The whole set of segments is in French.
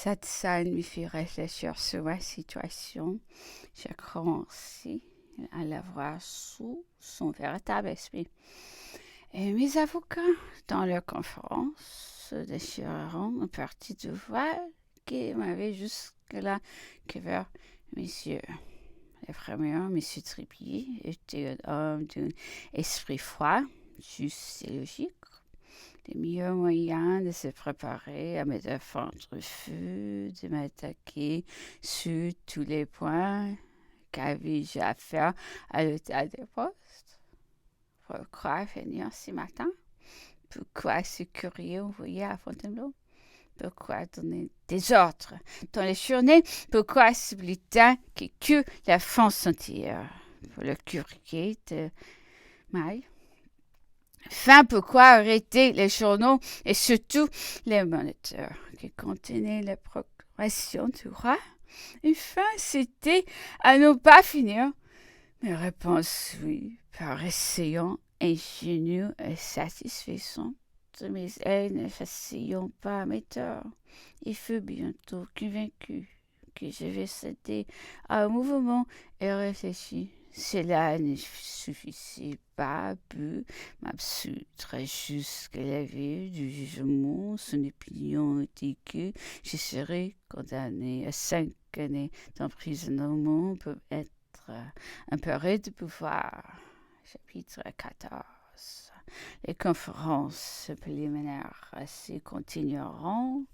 Cette scène me fit réfléchir sur ma situation. J'ai commencé à la voir sous son véritable esprit. Et mes avocats, dans leur conférence, se déchireront une partie du voile qui m'avait jusque-là couvert mes yeux. Le premier, M. Trépied, était un homme d'un esprit froid, juste et logique. Le meilleur moyen de se préparer à me défendre fut de m'attaquer sur tous les points qu'avais-je à faire à l'hôtel de poste. Pourquoi venir ce matin? Pourquoi ce courrier envoyé à Fontainebleau? Pourquoi donner des ordres dans les journées? Pourquoi ce bulletin qui cure la France entière? Pour le courrier de maille. Enfin, pourquoi arrêter les journaux et surtout les moniteurs qui contenaient la proclamation du roi? Enfin, c'était à ne pas finir. Mes réponses, oui, paraissaient ingénues et satisfaisantes. Mes ailes ne faisant pas mes torts. Il fut bientôt convaincu que je vais céder à un mouvement et réfléchi. Cela ne suffisait pas pour m'absoudre jusqu'à la vue du jugement. Son opinion était que je serais condamné à 5 années d'emprisonnement pour être emparé de pouvoir. Chapitre 14. Les conférences préliminaires se continueront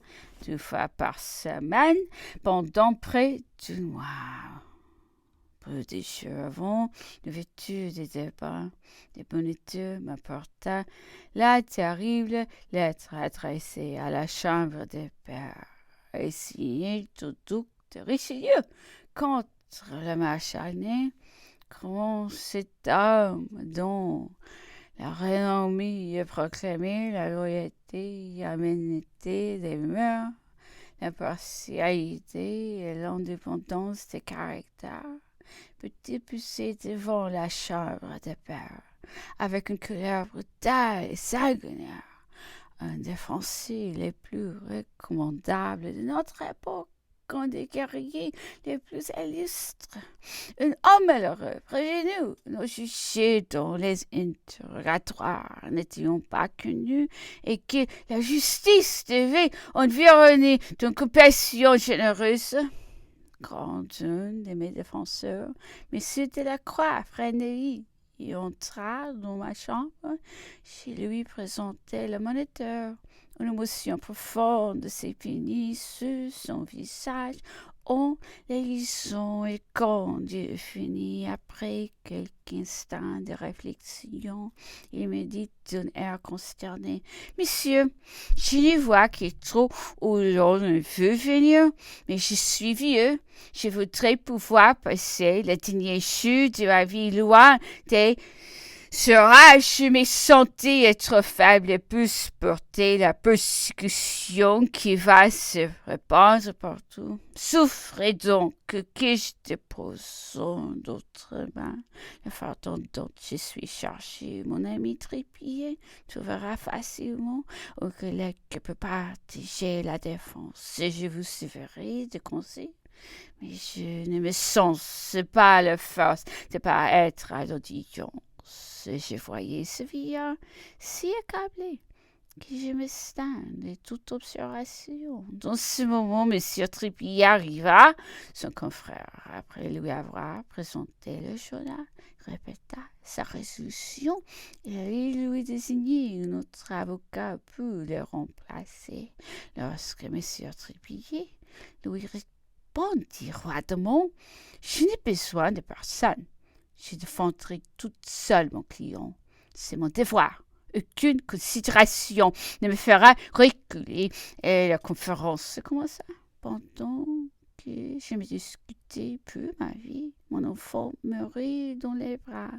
2 fois par semaine pendant près d'1 mois. Peu de jours avant l'ouverture des débats, le moniteur m'apporta la terrible lettre adressée à la Chambre des pairs et signée du duc de Richelieu contre le maréchal Ney. Comment cet homme dont la renommée proclamait la loyauté et l'amenité des mœurs, l'impartialité et l'indépendance des caractères, peut-il pousser devant la chambre des pairs avec une colère brutale et sanguinaire, un des Français les plus recommandables de notre époque, qu'un des guerriers les plus illustres, un homme malheureux, prévenu, nos jugés dont les interrogatoires n'étaient pas connus et que la justice devait environner d'une compassion généreuse? Grand un de mes défenseurs, M. Delacroix, Frénéry, y entra dans ma chambre. Je lui présentai le moniteur. Une émotion profonde s'épeignit sur son visage en les lisant, et quand il finit, après quelques instants de réflexion, il me dit d'un air consterné: « Monsieur, je ne vois que trop où l'on ne veut venir, mais je suis vieux. Je voudrais pouvoir passer la dernière chute de ma vie loin des serais-je me sentais être faible pour supporter la persécution qui va se répandre partout. Souffrez donc que je dépose d'autres mains le fardeau dont je suis chargé. Mon ami Trépied trouvera facilement un collègue qui peut partager la défense. Je vous suivrai de conseils. Mais je ne me sens pas la force de paraître à l'audience. Je voyais ce vieillard si accablé que je me stinne de toute observation. Dans ce moment, M. Trépied arriva. Son confrère, après lui avoir présenté le journal, répéta sa résolution et il lui désignait un autre avocat pour le remplacer. Lorsque M. Trépied lui répondit roidement: « Je n'ai besoin de personne. Je défendrai toute seule mon client. C'est mon devoir. Aucune considération ne me fera reculer. » Et la conférence commença. Pendant que je me discutais peu ma vie, mon enfant meurait dans les bras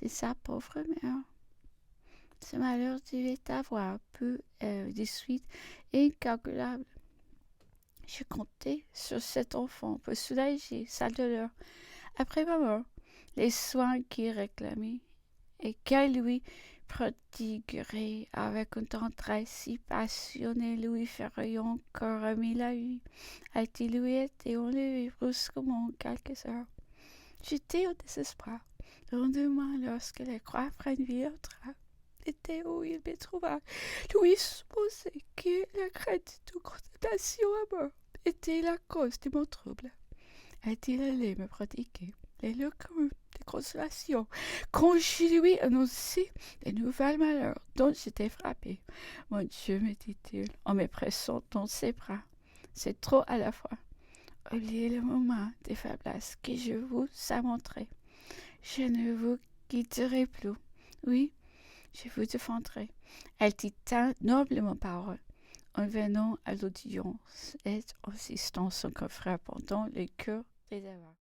de sa pauvre mère. Ce malheur devait avoir peu de suites incalculables. Je comptais sur cet enfant pour soulager sa douleur. Après ma mort, les soins qu'il réclamait et qu'elle lui prodiguerait avec une tendresse si passionnée Louis Ferraillon que remis la vie, a été lui été enlevé brusquement quelques heures. J'étais au désespoir. Le lendemain, lorsque les croix prennent vie au train, était où il me trouva. Louis supposait que la crainte de condamnation à mort était la cause de mon trouble. Est-il allé me prodiguer les lieux communs de consolation quand je lui annonçai les nouvelles malheurs dont j'étais frappé? Mon Dieu, me dit-il en me pressant dans ses bras, c'est trop à la fois. Oubliez le moment de faiblesse que je vous ai montré. Je ne vous quitterai plus. Oui, je vous défendrai. Elle dit noblement parole en venant à l'audience et en assistant son confrère pendant le cœur des débats.